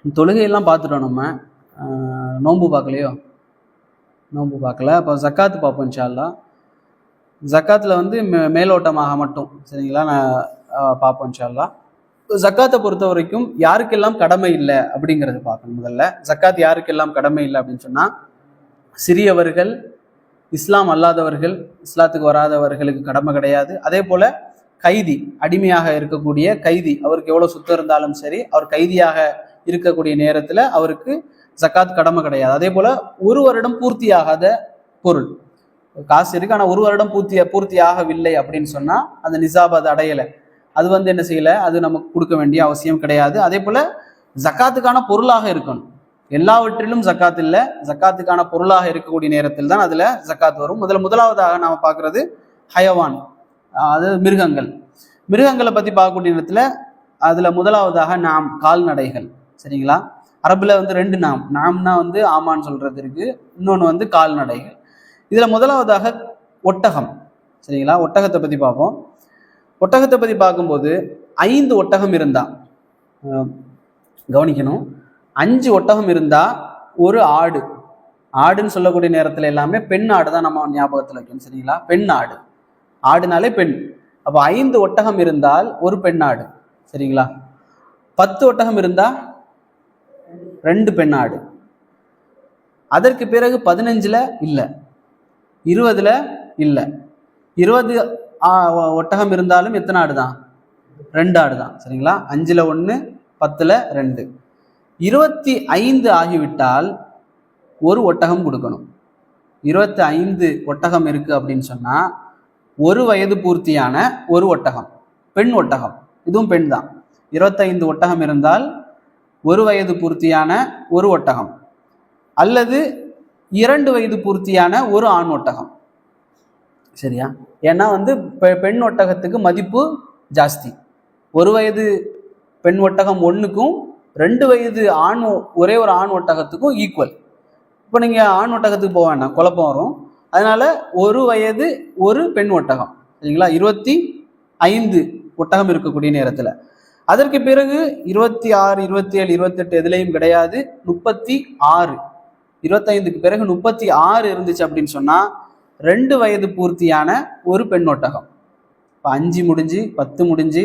தொழுகையெல்லாம் பார்த்துட்டோம் நம்ம. நோன்பு பார்க்கலையோ? நோன்பு பார்க்கல. அப்போ ஜக்காத்து பார்ப்போம் இன்ஷா அல்லாஹ். ஜக்காத்தில் வந்து மேலோட்டமாக மட்டும் சரிங்களா நான் பார்ப்போம் இன்ஷா அல்லாஹ். ஜக்காத்தை பொறுத்த வரைக்கும் யாருக்கெல்லாம் கடமை இல்லை அப்படிங்கிறது பார்க்கணும். முதல்ல ஜக்காத் யாருக்கெல்லாம் கடமை இல்லை அப்படின்னு சொன்னால், சிறியவர்கள், இஸ்லாம் அல்லாதவர்கள், இஸ்லாத்துக்கு வராதவர்களுக்கு கடமை கிடையாது. அதே போல கைதி, அடிமையாக இருக்கக்கூடிய கைதி, அவருக்கு எவ்வளோ சுத்தம் இருந்தாலும் சரி, அவர் கைதியாக இருக்கக்கூடிய நேரத்தில் அவருக்கு ஜக்காத் கடமை கிடையாது. அதே போல ஒரு வருடம் பூர்த்தியாகாத பொருள், காசு இருக்கு ஆனால் ஒரு வருடம் பூர்த்தி ஆகவில்லை அப்படின்னு சொன்னால் அந்த நிசாப் அது அடையலை, அது வந்து என்ன செய்யலை, அது நமக்கு கொடுக்க வேண்டிய அவசியம் கிடையாது. அதே போல ஜக்காத்துக்கான பொருளாக இருக்கணும். எல்லாவற்றிலும் ஜக்காத் இல்லை, ஜக்காத்துக்கான பொருளாக இருக்கக்கூடிய நேரத்தில் தான் அதுல ஜக்காத் வரும். முதலாவதாக நாம பார்க்கறது ஹயவான், அது மிருகங்கள். மிருகங்களை பத்தி பார்க்கக்கூடிய நேரத்துல அதுல முதலாவதாக நாம், கால்நடைகள். சரிங்களா, அரபுல வந்து ரெண்டு நாம்னா வந்து ஆமான்னு சொல்றது இருக்கு, இன்னொன்று வந்து கால்நடைகள். இதுல முதலாவதாக ஒட்டகம். சரிங்களா, ஒட்டகத்தை பத்தி பார்ப்போம். ஒட்டகத்தை பத்தி பார்க்கும்போது 5 ஒட்டகம் இருந்தா, கவனிக்கணும், 5 ஒட்டகம் இருந்தா ஒரு ஆடு, ஆடுன்னு சொல்லக்கூடிய நேரத்துல எல்லாமே பெண் ஆடு தான் நம்ம ஞாபகத்துல வைக்கணும். சரிங்களா, பெண் ஆடு, ஆடுனாலே பெண். அப்ப 5 ஒட்டகம் இருந்தால் ஒரு பெண் ஆடு. சரிங்களா, 10 ஒட்டகம் இருந்தா 2 பெண் ஆடு. அதற்கு பிறகு 15ல இல்லை, 20ல இல்லை. 20 ஒட்டகம் இருந்தாலும் எத்தனை ஆடு தான்? 2 ஆடு தான். சரிங்களா, 5ல் 1, 10ல் 2. 25 ஆகிவிட்டால் ஒரு ஒட்டகம் கொடுக்கணும். 25 ஒட்டகம் இருக்கு அப்படின்னு சொன்னா 1 வயது பூர்த்தியான ஒரு ஒட்டகம், பெண் ஒட்டகம், இதுவும் பெண் தான். 25 ஒட்டகம் இருந்தால் 1 வயது பூர்த்தியான ஒரு ஒட்டகம், அல்லது 2 வயது பூர்த்தியான ஒரு ஆண் ஒட்டகம். சரியா, ஏன்னா வந்து பெண் ஒட்டகத்துக்கு மதிப்பு ஜாஸ்தி. 1 வயது பெண் ஒட்டகம் 1க்கும் 2 வயது ஆண், ஒரே ஒரு ஆண் ஒட்டகத்துக்கும் ஈக்குவல். இப்போ நீங்க ஆண் ஒட்டகத்துக்கு போக வேண்டாம், குழப்பம் வரும். அதனால 1 வயது ஒரு பெண் ஒட்டகம். சரிங்களா, 25 ஒட்டகம் இருக்கக்கூடிய நேரத்துல. அதற்கு பிறகு 26, 27, 28 எதுலையும் கிடையாது, 36. 25க்கு பிறகு 36 இருந்துச்சு அப்படின்னு சொன்னா 2 வயது பூர்த்தியான ஒரு பெண் ஒட்டகம். இப்போ 5 முடிஞ்சு, 10 முடிஞ்சு,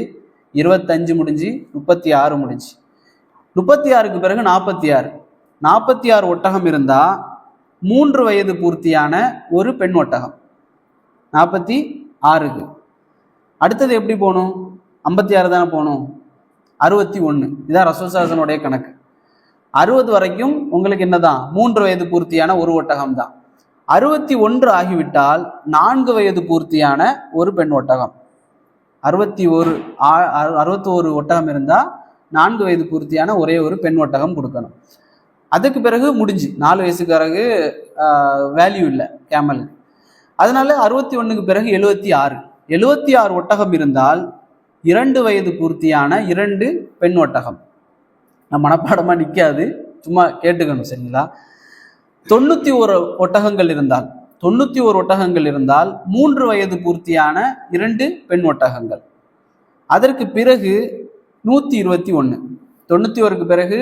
25 முடிஞ்சு, 36 முடிஞ்சு. 36க்கு பிறகு 46. 46 ஒட்டகம் இருந்தா 3 வயது பூர்த்தியான ஒரு பெண் ஒட்டகம். 46க்கு அடுத்தது எப்படி போகணும்? 56 தானே போகணும். 61, இதான் ரசூலுல்லாஹி கணக்கு. 60 வரைக்கும் உங்களுக்கு என்னதான்? 3 வயது பூர்த்தியான ஒரு ஒட்டகம் தான். 61 ஆகிவிட்டால் 4 வயது பூர்த்தியான ஒரு பெண் ஒட்டகம். 61 ஒட்டகம் இருந்தா 4 வயது பூர்த்தியான ஒரே ஒரு பெண் ஒட்டகம் கொடுக்கணும். அதுக்கு பிறகு முடிஞ்சு, 4 வயசுக்கு பிறகு வேல்யூ இல்லை கேமலுக்கு. அதனால 61க்கு பிறகு 76 ஒட்டகம் இருந்தால் 2 வயது பூர்த்தியான 2 பெண் ஒட்டகம். மனப்பாடமா நிற்காது, சும்மா கேட்டுக்கணும். சரிங்களா, 91 ஒட்டகங்கள் இருந்தால் 3 வயது பூர்த்தியான 2 பெண் ஒட்டகங்கள். அதற்கு பிறகு 121. 91க்கு பிறகு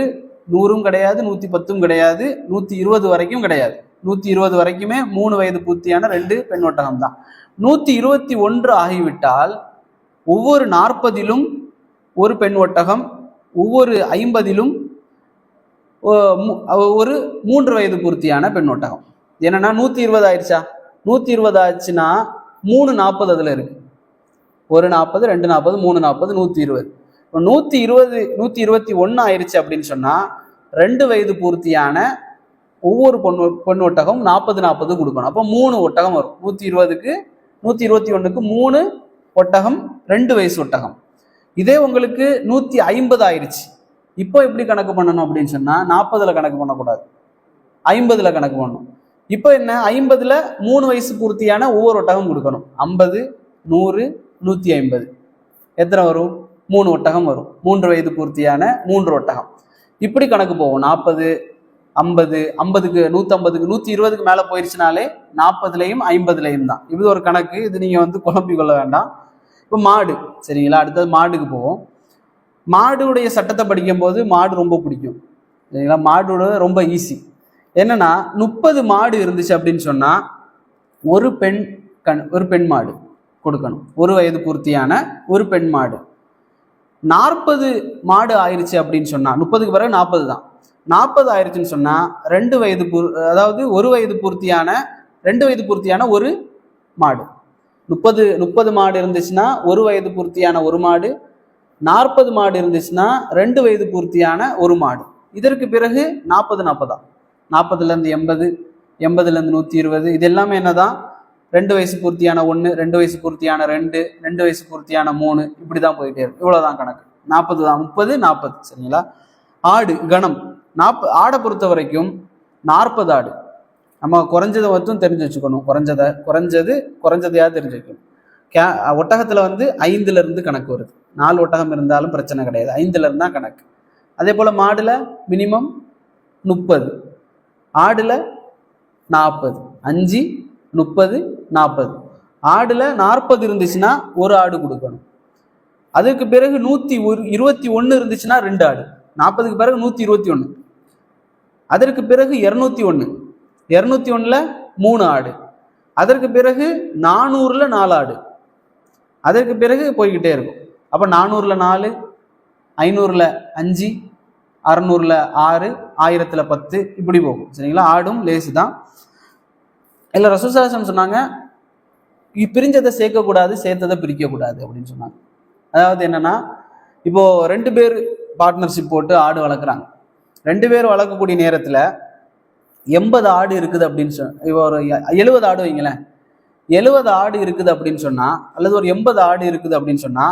100ம் கிடையாது, 110ம் கிடையாது, 120 வரைக்கும் கிடையாது. 120 வரைக்குமே 3 வயது பூர்த்தியான 2 பெண் ஒட்டகம் தான். 121 ஆகிவிட்டால் ஒவ்வொரு 40லும் ஒரு பெண் ஒட்டகம், ஒவ்வொரு 50லும் ஒரு 3 வயது பூர்த்தியான பெண் ஒட்டகம். என்னன்னா 120 ஆயிடுச்சா? 120 ஆச்சுன்னா 3 40 அதுல இருக்கு. 1 40, 2 40, 3 40, 120. 121 ஆயிடுச்சு அப்படின்னு சொன்னா 2 வயது பூர்த்தியான ஒவ்வொரு பெண் ஒட்டகம் 40 கொடுக்கணும். அப்போ 3 ஒட்டகம் வரும். 120க்கு 121க்கு 3 ஒட்டகம், 2 வயசு ஒட்டகம். இதே உங்களுக்கு 150 ஆயிடுச்சு. இப்போ எப்படி கணக்கு பண்ணணும் அப்படின்னு சொன்னா 40ல கணக்கு பண்ணக்கூடாது, 50ல கணக்கு பண்ணணும். இப்போ என்ன, 50ல 3 வயசு பூர்த்தியான ஒவ்வொரு ஒட்டகம் கொடுக்கணும். 50, 100, 150 எத்தனை வரும்? 3 ஒட்டகம் வரும். 3 வயது பூர்த்தியான 3 ஒட்டகம். இப்படி கணக்கு போகும். 40, 50, 50க்கு 150க்கு 120க்கு மேல போயிடுச்சுனாலே 40லையும் 50லையும் தான். இது ஒரு கணக்கு, இது நீங்க வந்து குழப்பி கொள்ள வேண்டாம். இப்போ மாடு. சரிங்களா, அடுத்தது மாடுக்கு போவோம். மாடுடைய சட்டத்தை படிக்கும் போது மாடு ரொம்ப பிடிக்கும். சரிங்களா? மாடோட ரொம்ப ஈஸி. என்னன்னா 30 மாடு இருந்துச்சு அப்படின்னு சொன்னா ஒரு பெண் மாடு கொடுக்கணும். 1 வயது பூர்த்தியான ஒரு பெண் மாடு. 40 மாடு ஆயிருச்சு அப்படின்னு சொன்னா 30க்கு பிறகு 40 தான். 40 ஆயிருச்சுன்னு சொன்னா 2 வயது அதாவது 1 வயது பூர்த்தியான 2 வயது பூர்த்தியான ஒரு மாடு. 30 மாடு இருந்துச்சுன்னா 1 வயது பூர்த்தியான ஒரு மாடு. 40 மாடு இருந்துச்சுன்னா 2 வயது பூர்த்தியான ஒரு மாடு. இதற்கு பிறகு 40 தான். 40லேருந்து 80, 80லேருந்து 120. இது எல்லாமே என்னதான்? 2 வயசு பூர்த்தியான 1, 2 வயசு பூர்த்தியான 2, 2 வயசு பூர்த்தியான 3, இப்படிதான் போயிட்டே இருக்கு. இவ்வளவுதான் கணக்கு. 40 தான். 30, 40. சரிங்களா? ஆடு கணம். ஆடை பொறுத்த வரைக்கும் 40 ஆடு. நம்ம குறைஞ்சதை மட்டும் தெரிஞ்சு வச்சுக்கணும். குறைஞ்சதையாவது தெரிஞ்சு வைக்கணும். ஒட்டகத்துல 5லேருந்து கணக்கு வருது. 4 ஒட்டகம் இருந்தாலும் பிரச்சனை கிடையாது. 5லேருந்து தான் கணக்கு. அதே போல மாடுல மினிமம் 30, ஆடுல 40. 5, 30, 40. ஆடுல 40 இருந்துச்சுன்னா ஒரு ஆடு கொடுக்கணும். அதுக்கு பிறகு 121 இருந்துச்சுன்னா 2 ஆடு. 40க்கு பிறகு 121. அதற்கு பிறகு 201. 201ல 3 ஆடு. அதற்கு பிறகு 400ல 4 ஆடு. அதற்கு பிறகு போய்கிட்டே இருக்கும். அப்ப 400ல 4, 500ல 5, 600ல 6, 1000ல 10, இப்படி போகும். சரிங்களா? ஆடும் லேசு தான். இல்ல ரசூல் ஸல்லல்லாஹு அலைஹி வஸல்லம் சொன்னாங்க, பிரிஞ்சதை சேர்க்கக்கூடாது, சேர்த்ததை பிரிக்கக்கூடாது அப்படின்னு சொன்னாங்க. அதாவது என்னன்னா, இப்போ 2 பேர் பார்ட்னர்ஷிப் போட்டு ஆடு வளர்க்குறாங்க. 2 பேர் வளர்க்கக்கூடிய நேரத்துல 80 ஆடு இருக்குது அப்படின்னு இப்போ ஒரு 70 ஆடு வைங்களேன். 70 ஆடு இருக்குது அப்படின்னு சொன்னா, அல்லது ஒரு 80 ஆடு இருக்குது அப்படின்னு சொன்னா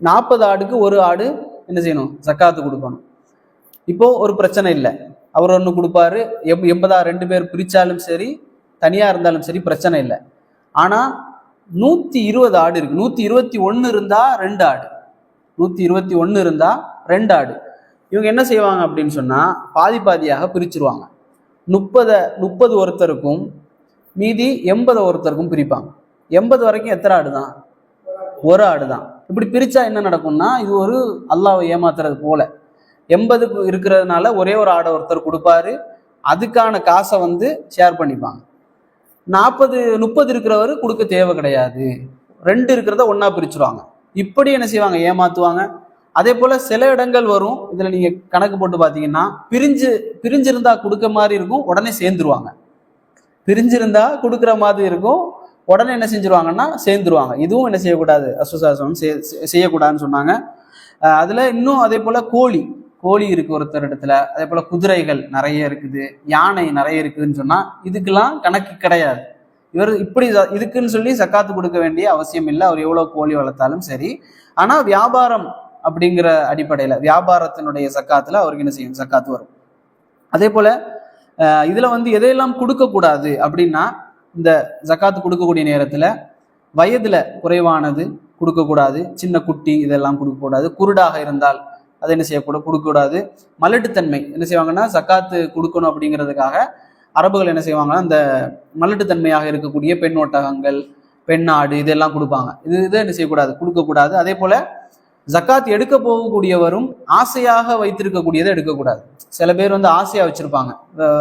40 ஆடுக்கு ஒரு ஆடு என்ன செய்யணும்? ஜக்காத்து கொடுக்கணும். இப்போ ஒரு பிரச்சனை இல்லை. அவர் ஒன்று கொடுப்பாரு. 80 2 பேர் பிரிச்சாலும் சரி, தனியா இருந்தாலும் சரி, பிரச்சனை இல்லை. ஆனா 120 ஆடு இருக்கு. 121 இருந்தா 2 ஆடு. 121 இருந்தா 2 ஆடு. இவங்க என்ன செய்வாங்க அப்படின்னு சொன்னா, பாதியாக பிரிச்சிருவாங்க. 30 ஒருத்தருக்கும் மீதி 80 ஒருத்தருக்கும் பிரிப்பாங்க. 80 வரைக்கும் எத்தனை ஆடு தான்? ஒரு ஆடு தான். இப்படி பிரிச்சா என்ன நடக்கும்னா, இது ஒரு அல்லாஹ்வை ஏமாத்துறது போல. 80 இருக்கிறதுனால ஒரே ஒரு ஆடை ஒருத்தர் கொடுப்பாரு. அதுக்கான காசை ஷேர் பண்ணிப்பாங்க. 30 இருக்கிறவரு கொடுக்க தேவை கிடையாது. 2 இருக்கிறத ஒன்னா பிரிச்சுருவாங்க. இப்படி என்ன செய்வாங்க? ஏமாத்துவாங்க. அதே போல சில இடங்கள் வரும். இதுல நீங்க கணக்கு போட்டு பாத்தீங்கன்னா, பிரிஞ்சிருந்தா கொடுக்க மாதிரி இருக்கும், உடனே சேர்ந்துருவாங்க. பிரிஞ்சிருந்தா கொடுக்குற மாதிரி இருக்கும், உடனே என்ன செஞ்சிருவாங்கன்னா சேர்ந்துருவாங்க. இதுவும் என்ன செய்யக்கூடாது? ரசூல் ஸல்லல்லாஹு அலைஹி வஸல்லம் செய்யக்கூடாதுன்னு சொன்னாங்க. அதுல இன்னும் அதே போல கோழி இருக்கு ஒருத்தர் இடத்துல. அதே போல குதிரைகள் நிறைய இருக்குது, யானை நிறைய இருக்குதுன்னு சொன்னா இதுக்கெல்லாம் கணக்கு கிடையாது. இவர் இப்படி இதுக்குன்னு சொல்லி சக்காத்து கொடுக்க வேண்டிய அவசியம் இல்லை. அவர் எவ்வளவு கோழி வளர்த்தாலும் சரி. ஆனா வியாபாரம் அப்படிங்கிற அடிப்படையில, வியாபாரத்தினுடைய சக்காத்துல அவருக்கு என்ன செய்யும்? சக்காத்து வரும். அதே போல இதுல எதையெல்லாம் கொடுக்க கூடாது அப்படின்னா, இந்த ஜக்காத்து கொடுக்கக்கூடிய நேரத்துல வயதுல குறைவானது கொடுக்கக்கூடாது. சின்ன குட்டி இதெல்லாம் கொடுக்கக்கூடாது. குருடாக இருந்தால் அதை என்ன செய்யக்கூடாது? கொடுக்கக்கூடாது. மலட்டுத்தன்மை என்ன செய்வாங்கன்னா, சக்காத்து கொடுக்கணும் அப்படிங்கிறதுக்காக அரபுகள் என்ன செய்வாங்கன்னா, இந்த மலட்டுத்தன்மையாக இருக்கக்கூடிய பெண் ஒட்டகங்கள், பெண் ஆடு இதெல்லாம் கொடுப்பாங்க. இதை என்ன செய்யக்கூடாது? கொடுக்கக்கூடாது. அதே போல ஜக்காத் எடுக்க போகக்கூடியவரும் ஆசையாக வைத்திருக்கக்கூடியதை எடுக்கக்கூடாது. சில பேர் ஆசையா வச்சிருப்பாங்க.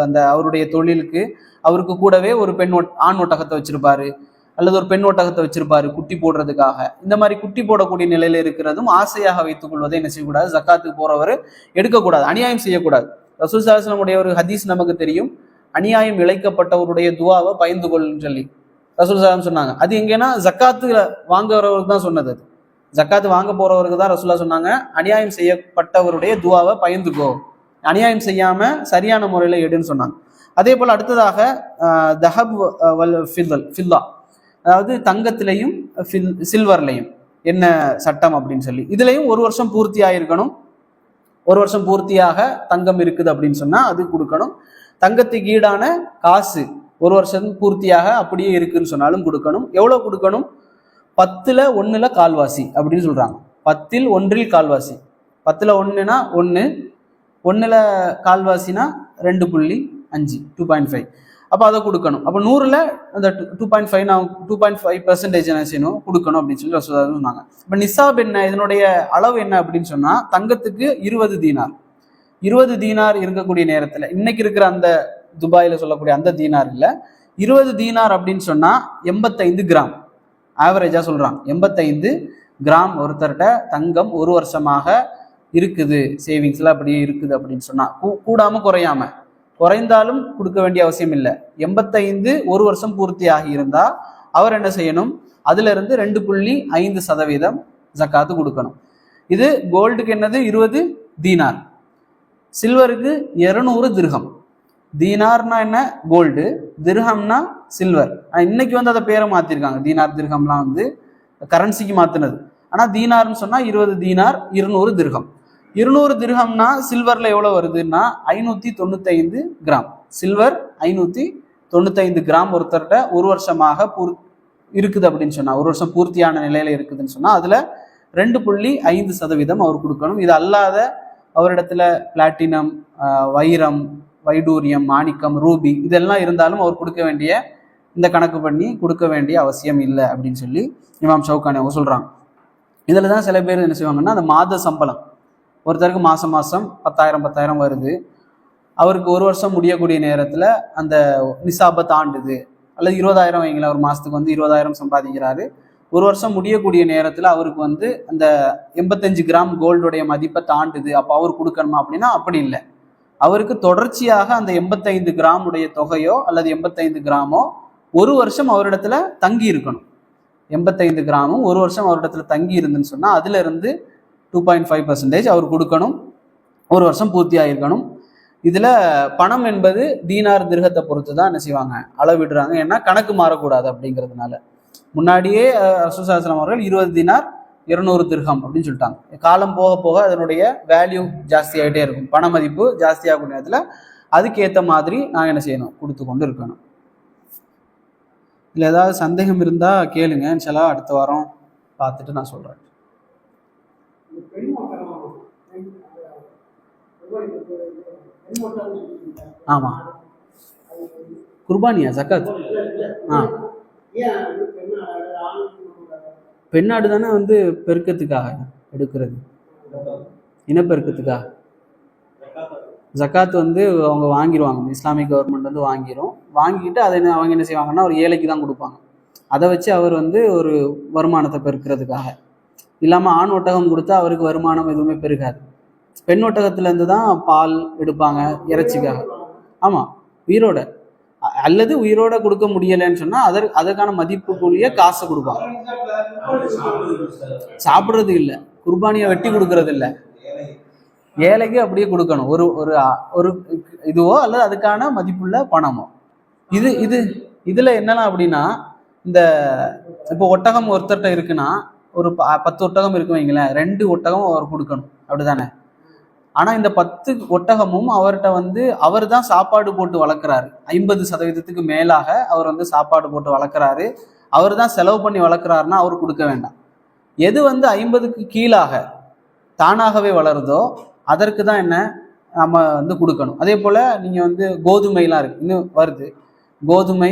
அந்த அவருடைய தொழிலுக்கு அவருக்கு கூடவே ஒரு ஆண் ஒட்டகத்தை வச்சிருப்பாரு, அல்லது ஒரு பெண் ஒட்டகத்தை வச்சிருப்பாரு குட்டி போடுறதுக்காக. இந்த மாதிரி குட்டி போடக்கூடிய நிலையில இருக்கிறதும் ஆசையாக வைத்துக் கொள்வதை என்ன செய்யக்கூடாது? ஜக்காத்துக்கு போறவர் எடுக்கக்கூடாது. அநியாயம் செய்யக்கூடாது. ரசூல் ஸல்லல்லாஹு அலைஹி வஸல்லம் ஒரு ஹதீஸ் நமக்கு தெரியும். அநியாயம் இழைக்கப்பட்டவருடைய துவாவை பயந்து கொள்ளுன்னு சொல்லி ரசூல் ஸல்லல்லாஹு அலைஹி வஸல்லம் சொன்னாங்க. அது எங்கன்னா ஜக்காத்து வாங்குறவருக்கு தான் சொன்னது. அது ஜக்காத்து வாங்க போறவருக்கு தான் ரசூலுல்லாஹ் சொன்னாங்க, அநியாயம் செய்யப்பட்டவருடைய துவாவை பயந்துக்கோ, அநியாயம் செய்யாம சரியான முறையில எடுன்னு சொன்னாங்க. அதே போல அடுத்ததாக தஹப் ஃபில்லா, அதாவது தங்கத்திலையும் சில்வர்லையும் என்ன சட்டம் அப்படின்னு சொல்லி, இதுலையும் 1 வருஷம் பூர்த்தி ஆயிருக்கணும். 1 வருஷம் பூர்த்தியாக தங்கம் இருக்குது அப்படின்னு சொன்னா அது கொடுக்கணும். தங்கத்துக்கு ஈடான காசு 1 வருஷம் பூர்த்தியாக அப்படியே இருக்குன்னு சொன்னாலும் கொடுக்கணும். எவ்வளவு கொடுக்கணும்? 10ல் 1ல் கால்வாசி அப்படின்னு சொல்றாங்க. 10ல் 1ல் கால்வாசி. 10ல் 1னா 1, 1ல் கால்வாசினா 2.5, 2.5. அப்போ அதை கொடுக்கணும். அப்போ 100ல் அந்த 2.5% என்ன செய்யணும்? கொடுக்கணும் அப்படின்னு சொல்லி சொன்னாங்க. இப்போ நிசாப் என்ன, இதனுடைய அளவு என்ன அப்படின்னு சொன்னா, தங்கத்துக்கு 20 தீனார், 20 தீனார் இருக்கக்கூடிய நேரத்துல இன்னைக்கு இருக்கிற அந்த துபாயில சொல்லக்கூடிய அந்த தீனார் இல்ல, 20 தீனார் அப்படின்னு சொன்னா 85 கிராம் ஆவரேஜா சொல்றாங்க. 85 கிராம் ஒருத்தர்கிட்ட தங்கம் ஒரு வருஷமாக இருக்குது, சேவிங்ஸ்ல அப்படியே இருக்குது அப்படின்னு சொன்னா, கூடாம குறையாம, குறைந்தாலும் கொடுக்க வேண்டிய அவசியம் இல்லை. 85 ஒரு வருஷம் பூர்த்தி ஆகி இருந்தா அவர் என்ன செய்யணும், அதுல இருந்து 2.5% ஜக்காத்து கொடுக்கணும். இது கோல்டுக்கு என்னது 20 தீனார், சில்வருக்கு 200 திர்ஹம். தீனார்னா என்ன கோல்டு, திர்ஹம்னா சில்வர். இன்னைக்கு வந்து அதை பேரை மாத்திருக்காங்க, தீனார் திர்ஹம்லாம் வந்து கரன்சிக்கு மாத்தினது. ஆனா தீனார்னு சொன்னா 20 தீனார் 200 திர்ஹம். 200 திர்ஹம்னா சில்வர்ல எவ்வளவு வருதுன்னா 595 கிராம். சில்வர் 595 கிராம் ஒருத்தர்கிட்ட ஒரு வருஷமாக இருக்குது அப்படின்னு சொன்னா, ஒரு வருஷம் பூர்த்தியான நிலையில இருக்குதுன்னு சொன்னா அதுல 2.5% அவர் கொடுக்கணும். இது அல்லாத அவரிடத்துல பிளாட்டினம், வைரம், வைடூரியம், மாணிக்கம், ரூபி இதெல்லாம் இருந்தாலும் அவர் கொடுக்க வேண்டிய, இந்த கணக்கு பண்ணி கொடுக்க வேண்டிய அவசியம் இல்லை அப்படின்னு சொல்லி இமாம் ஷவுகானி அவங்க சொல்றாங்க. இதுல தான் சில பேர் என்ன செய்வாங்கன்னா, அந்த மாத சம்பளம் ஒருத்தருக்கு மாசம் 10,000 வருது, அவருக்கு ஒரு வருஷம் முடியக்கூடிய நேரத்துல அந்த நிசாபை தாண்டுது, அல்லது 20,000 வைங்களேன், ஒரு மாசத்துக்கு வந்து 20,000 சம்பாதிக்கிறாரு, ஒரு வருஷம் முடியக்கூடிய நேரத்துல அவருக்கு வந்து அந்த 85 கிராம் கோல்டுடைய மதிப்பை தாண்டுது, அப்போ அவர் கொடுக்கணுமா அப்படின்னா அப்படி இல்லை. அவருக்கு தொடர்ச்சியாக அந்த 85 கிராம் உடைய தொகையோ அல்லது 85 கிராமோ ஒரு வருஷம் அவரிடத்துல தங்கி இருக்கணும். 85 கிராமும் ஒரு வருஷம் அவரிடத்துல தங்கி இருந்துன்னு சொன்னா அதுல இருந்து 2.5% அவர் கொடுக்கணும், ஒரு வருஷம் பூர்த்தி ஆகிருக்கணும். இதுல பணம் என்பது தீனார் திர்ஹத்தை பொறுத்து தான் என்ன செய்வாங்க, அளவிடுறாங்க. ஏன்னா கணக்கு மாறக்கூடாது அப்படிங்கிறதுனால. முன்னாடியே ரசூலுல்லாஹி ஸல்லல்லாஹு அலைஹி வஸல்லம் அவர்கள் 20 தீனார் 200 திர்ஹம் அப்படின்னு சொல்லிட்டாங்க. காலம் போக போக அதனுடைய வேல்யூ ஜாஸ்தி ஆகிட்டே இருக்கும், பண மதிப்பு ஜாஸ்தி ஆகும் நேரத்துல அதுக்கேற்ற மாதிரி நான் என்ன செய்யணும், கொடுத்து கொண்டு இருக்கணும். இல்லை ஏதாவது சந்தேகம் இருந்தா கேளுங்க, இன்ஷாஅல்லாஹ் அடுத்த வாரம் பார்த்துட்டு நான் சொல்றேன். ஆமா, குர்பானியா ஜக்காத்? பெண்ணாடு தானே வந்து பெருக்கத்துக்காக எடுக்கிறது, இனப்பெருக்கத்துக்காக. ஜக்காத் வந்து அவங்க வாங்கிடுவாங்க, இஸ்லாமிக் கவர்மெண்ட் வந்து வாங்கிட்டு அதை அவங்க என்ன செய்வாங்கன்னா ஒரு ஏழைக்கு தான் கொடுப்பாங்க. அதை வச்சு அவர் வந்து ஒரு வருமானத்தை பெருக்கிறதுக்காக. இல்லாமல் ஆண் ஒட்டகம் கொடுத்தா அவருக்கு வருமானம் எதுவுமே பெருகாது. பெண் ஒட்டகத்திலேருந்து தான் பால் எடுப்பாங்க இறைச்சிக்காக. ஆமாம், உயிரோட, அல்லது உயிரோட கொடுக்க முடியலைன்னு சொன்னா அதற்கான மதிப்புக்குரிய காசை கொடுப்பாங்க. சாப்பிட்றது இல்லை, குர்பானியை வெட்டி கொடுக்கறது இல்லை, ஏழைக்கு அப்படியே கொடுக்கணும். ஒரு ஒரு ஒரு இதுவோ அல்லது அதுக்கான மதிப்புள்ள பணமோ. இதுல என்னெல்லாம் அப்படின்னா, இந்த இப்போ ஒட்டகம் ஒருத்தர்கிட்ட இருக்குன்னா, ஒரு 10 ஒட்டகம் இருக்கு வைங்களேன், 2 ஒட்டகம் அவர் கொடுக்கணும், அப்படிதானே? ஆனா இந்த 10 ஒட்டகமும் அவர்கிட்ட வந்து அவர் தான் சாப்பாடு போட்டு வளர்க்குறாரு. 50% மேலாக அவர் வந்து சாப்பாடு போட்டு வளர்க்குறாரு, அவர் தான் செலவு பண்ணி வளர்க்குறாருன்னா அவர் கொடுக்க வேண்டாம். எது வந்து 50க்கு கீழாக தானாகவே வளருதோ அதற்கு தான் என்ன நம்ம வந்து கொடுக்கணும். அதே போல் நீங்கள் வந்து கோதுமைலாம் இருக்குது, இன்னும் வருது கோதுமை,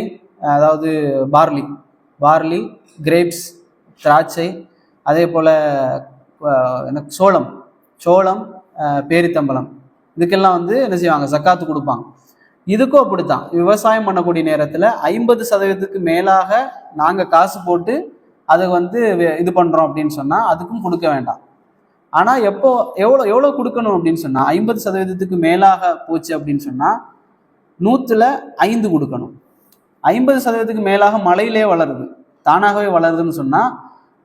அதாவது பார்லி, கிரேப்ஸ், திராட்சை, அதே போல் சோளம், பேரித்தம்பலம், இதுக்கெல்லாம் வந்து என்ன செய்வாங்க, ஜக்காத்து கொடுப்பாங்க. இதுக்கும் அப்படித்தான், விவசாயம் பண்ணக்கூடிய நேரத்தில் 50%க்கு மேலாக நாங்கள் காசு போட்டு அதை வந்து இது பண்ணுறோம் அப்படின்னு சொன்னால் அதுக்கும் கொடுக்க வேண்டாம். ஆனால் எவ்வளோ கொடுக்கணும் அப்படின்னு சொன்னால், 50%க்கு மேலாக போச்சு அப்படின்னு சொன்னால் 100ல் 5 கொடுக்கணும். 50%க்கு மேலாக மலையிலே வளருது, தானாகவே வளருதுன்னு சொன்னால்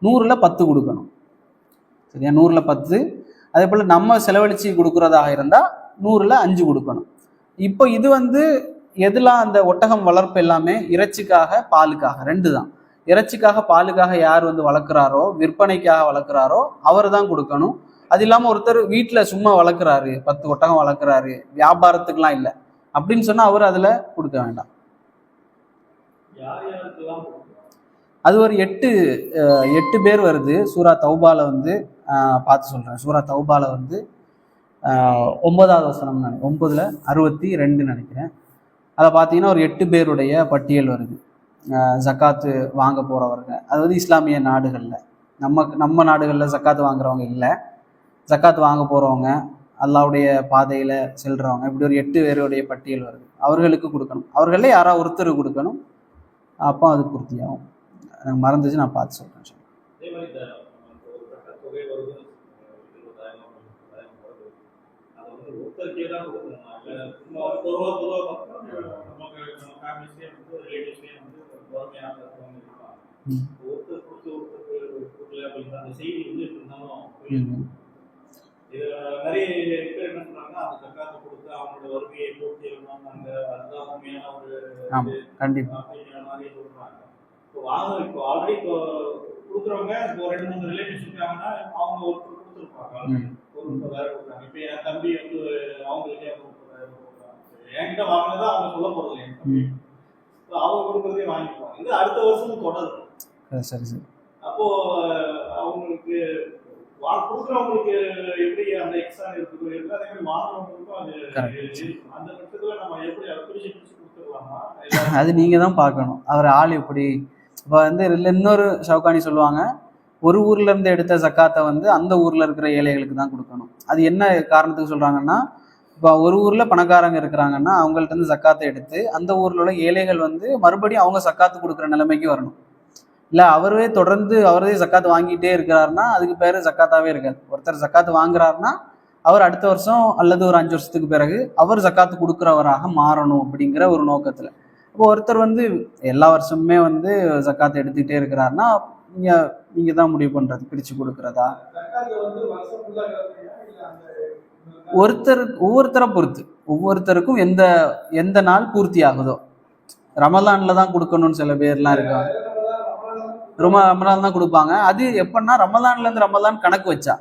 100ல் 10 கொடுக்கணும். சரியா, 100ல் 10. அதே போல் நம்ம செலவழிச்சு கொடுக்குறதாக இருந்தால் 100ல் 5 கொடுக்கணும். இப்போ இது வந்து எதுலாம் அந்த ஒட்டகம் வளர்ப்பு எல்லாமே இறைச்சிக்காக பாலுக்காக 2 தான். இறைச்சிக்காக பாலுக்காக யார் வந்து வளர்க்குறாரோ, விற்பனைக்காக வளர்க்குறாரோ அவர் தான் கொடுக்கணும். அது இல்லாமல் ஒருத்தர் வீட்டில் சும்மா வளர்க்குறாரு, 10 ஒட்டகம் வளர்க்குறாரு, வியாபாரத்துக்கெலாம் இல்லை அப்படின்னு சொன்னால் அவர் அதில் கொடுக்க வேண்டாம். அது ஒரு 8 பேர் வருது. சூரா தௌபால வந்து பார்த்து சொல்கிறேன். சூரா தௌபால வந்து 9வது வசனம், 9:62 நினைக்கிறேன். அதை பார்த்தீங்கன்னா ஒரு 8 பேருடைய பட்டியல் வருது. ஜக்காத்து வாங்க போகிறவங்க, அது வந்து இஸ்லாமிய நாடுகளில், நம்ம நாடுகளில் ஜக்காத்து வாங்குறவங்க இல்லை, ஜக்காத்து வாங்க போகிறவங்க, அல்லாவுடைய பாதையில செல்றவங்க, இப்படி ஒரு 8 பேருடைய பட்டியல் வருது, அவர்களுக்கு கொடுக்கணும். அவர்களே யாராவது ஒருத்தருக்கு கொடுக்கணும். அப்போ அது பூர்த்தியாகும். எனக்கு மறந்துச்சு, நான் பார்த்து சொல்றேன். ஆமா, கண்டிப்பா. சரி சரி. அப்போ அவங்களுக்கு கொடுக்குறவங்களுக்கு எப்படி அந்த எக்ஸ்ட்ரா இருக்குது, எல்லாத்தையுமே வாங்குறவங்களுக்கும் அது அந்த கட்டத்துல நம்ம எப்படி கொடுத்துடலாமா? அது நீங்க தான் பார்க்கணும். அவர் ஆள் எப்படி. இப்போ வந்து இன்னொரு ஷவுகானி சொல்லுவாங்க, ஒரு ஊர்ல இருந்து எடுத்த ஜக்காத்தை வந்து அந்த ஊர்ல இருக்கிற ஏழைகளுக்கு தான் கொடுக்கணும். அது என்ன காரணத்துக்கு சொல்றாங்கன்னா, இப்போ ஒரு ஊர்ல பணக்காரங்க இருக்கிறாங்கன்னா அவங்கள்ட்ட இருந்து ஜக்காத்தை எடுத்து அந்த ஊர்ல உள்ள ஏழைகள் வந்து மறுபடியும் அவங்க ஜக்காத்து கொடுக்குற நிலைமைக்கு வரணும். இல்லை அவரே தொடர்ந்து அவரே ஜக்காத்து வாங்கிட்டே இருக்கிறாருன்னா அதுக்கு பேர் ஜக்காத்தாவே இருக்காது. ஒருத்தர் ஜக்காத்து வாங்குறாருன்னா அவர் அடுத்த வருஷம் அல்லது ஒரு 5 வருஷத்துக்கு பிறகு அவர் ஜக்காத்து கொடுக்குறவராக மாறணும் அப்படிங்கிற ஒரு நோக்கத்தில். இப்போ ஒருத்தர் வந்து எல்லா வருஷமுமே வந்து ஜக்காத்து எடுத்துக்கிட்டே இருக்கிறாருன்னா நீங்க தான் முடிவு பண்றது, பிரிச்சு கொடுக்கறதா. ஒவ்வொருத்தரை பொறுத்து, ஒவ்வொருத்தருக்கும் எந்த எந்த நாள் பூர்த்தி ஆகுதோ. ரமலான்ல தான் கொடுக்கணும்னு சில பேர்லாம் இருக்காங்க, ரமலான் தான் கொடுப்பாங்க. அது எப்படின்னா ரமலான்ல இருந்து ரமலான் கணக்கு வச்சா,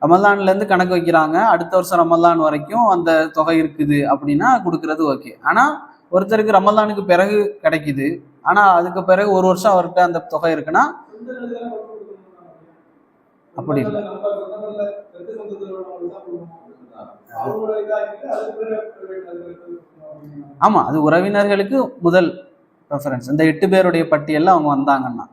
ரமலான்ல இருந்து கணக்கு வைக்கிறாங்க, அடுத்த வருஷம் ரமலான் வரைக்கும் அந்த தொகை இருக்குது அப்படின்னா கொடுக்கறது ஓகே. ஆனா ஒருத்தருக்கு ரமலானுக்கு பிறகு கிடைக்குது, ஆனா அதுக்கு பிறகு ஒரு வருஷம் அவர்கிட்ட அந்த தொகை இருக்குன்னா அப்படி இல்லை. ஆமா, அது உறவினர்களுக்கு முதல் ரெஃபரன்ஸ். இந்த 8 பேருடைய பட்டியல்ல அவங்க வந்தாங்கன்னா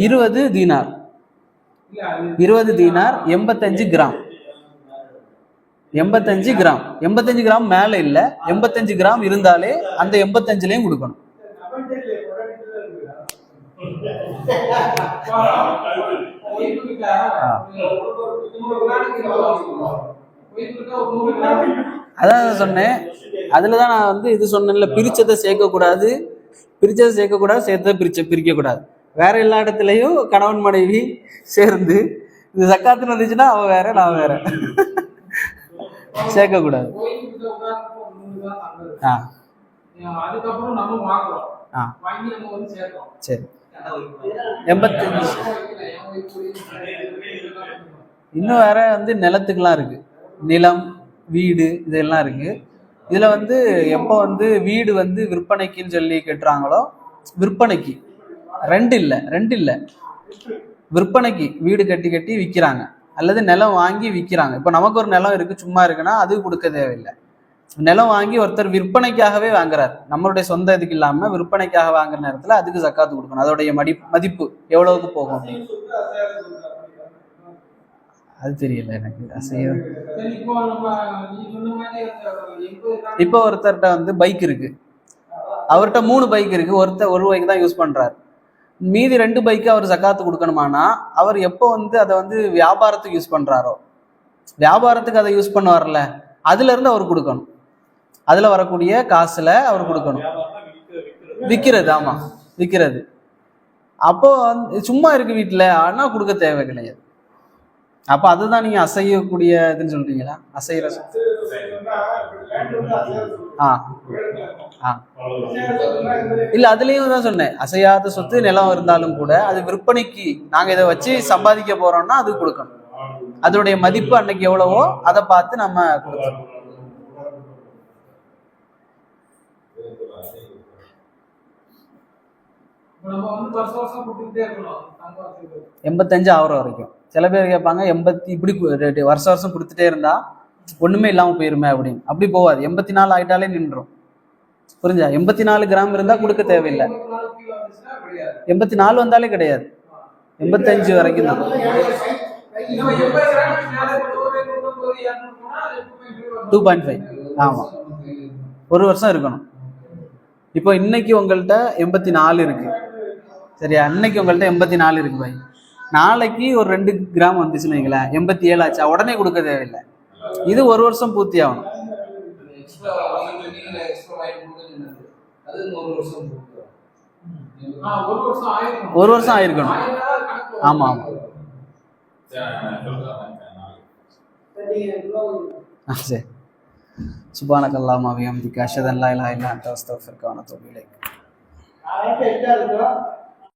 20 தீனார் 20 தீனார் 85 கிராம் 85 கிராம் 85 கிராம் மேல இல்ல, 85 கிராம் இருந்தாலே அந்த 85லயும் கொடுக்கணும். அதான் சொன்னேன், அதுலதான் நான் வந்து இது சொன்னேன்ல, பிரிச்சதை சேர்க்கக்கூடாது, சேர்த்ததை பிரிக்க கூடாது. வேற எல்லா இடத்துலயும் கணவன் மனைவி சேர்ந்து இது சக்காத்துன்னு வந்துச்சுன்னா அவன் வேற நான் வேற சேர்க்க கூடாது. சரி, 85. இன்னும் வேற வந்து நிலத்துக்கெல்லாம் இருக்கு, நிலம் வீடு இதெல்லாம் இருக்கு. இதுல வந்து எப்போ வந்து வீடு வந்து விற்பனைக்குன்னு சொல்லி கட்டுறாங்களோ, விற்பனைக்கு ரெண்டு இல்லை விற்பனைக்கு வீடு கட்டி விற்கிறாங்க, அல்லது நிலம் வாங்கி விற்கிறாங்க. இப்போ நமக்கு ஒரு நிலம் இருக்கு சும்மா இருக்குன்னா அது கொடுக்க தேவையில்லை. நிலம் வாங்கி ஒருத்தர் விற்பனைக்காகவே வாங்குறாரு, நம்மளுடைய சொந்த இதுக்கு இல்லாம விற்பனைக்காக வாங்குற நேரத்துல அதுக்கு ஜக்காத்து கொடுக்கணும். அதோடைய மதிப்பு எவ்வளவுக்கு போகும் அது தெரியல எனக்கு. இப்போ ஒருத்தர்கிட்ட வந்து பைக் இருக்கு, அவர்கிட்ட 3 பைக் இருக்கு, ஒருத்தர் 1 பைக் தான் யூஸ் பண்றாரு, மீதி 2 பைக்கு அவர் ஜக்காத்து கொடுக்கணுமானா அவர் எப்போ வந்து அதை வந்து வியாபாரத்துக்கு யூஸ் பண்றாரோ, வியாபாரத்துக்கு அதை யூஸ் பண்ண வரல, அதுல இருந்து அவர் கொடுக்கணும். அதுல வரக்கூடிய காசுல அவர் கொடுக்கணும். விற்கிறது, ஆமா விற்கிறது. அப்போ சும்மா இருக்கு வீட்டுல, ஆனா கொடுக்க தேவை கிடையாது. அப்ப அதுதான் நீங்க அசையக்கூடிய இதுன்னு சொல்றீங்களா? அசைகிற இல்ல, அதுலயும் தான் சொன்னேன், அசையாத சொத்து நிலம் இருந்தாலும் கூட அது விற்பனைக்கு நாங்க இதை வச்சு சம்பாதிக்க போறோம்னா அது கொடுக்கணும். அதோடைய மதிப்பு அன்னைக்கு எவ்வளவோ அதை பார்த்து நம்ம கொடுக்கணும். 85 ஆகிற வரைக்கும். சில பேர் கேட்பாங்க 80 இப்படி வருஷம் கொடுத்துட்டே இருந்தா ஒண்ணுமே இல்லாம போயிருமே அப்படின்னு. அப்படி போவாது, 84 ஆயிட்டாலே நின்றும். புரிஞ்சா? 84 கிராம் இருந்தா கொடுக்க தேவையில்லை, 84 வந்தாலே கிடையாது. 85 வரைக்கும் தான். 2.5. ஆமாம், ஒரு வருஷம் இருக்கணும். இப்போ இன்னைக்கு உங்கள்கிட்ட 84 இருக்கு சரியா, இன்னைக்கு உங்கள்கிட்ட 84 இருக்கு பாய். நாளைக்கு ஒரு 2 கிராம் வந்துச்சுன்னு வைங்களேன், 87 ஆச்சா, உடனே கொடுக்க தேவையில்லை. இது ஒரு வருஷம் பூர்த்தி ஆகணும். ஒரு வருஷம் ஆயிருக்கணும். ஆமா ஆமா சரி. சுப்ஹானக்கல்லாஹும்ம வ பிஹம்திக அஷ்ஹது அன் லா இலாஹா இல்லா அன்த அஸ்தக்ஃபிருக வ அத்தூபு இலைக்.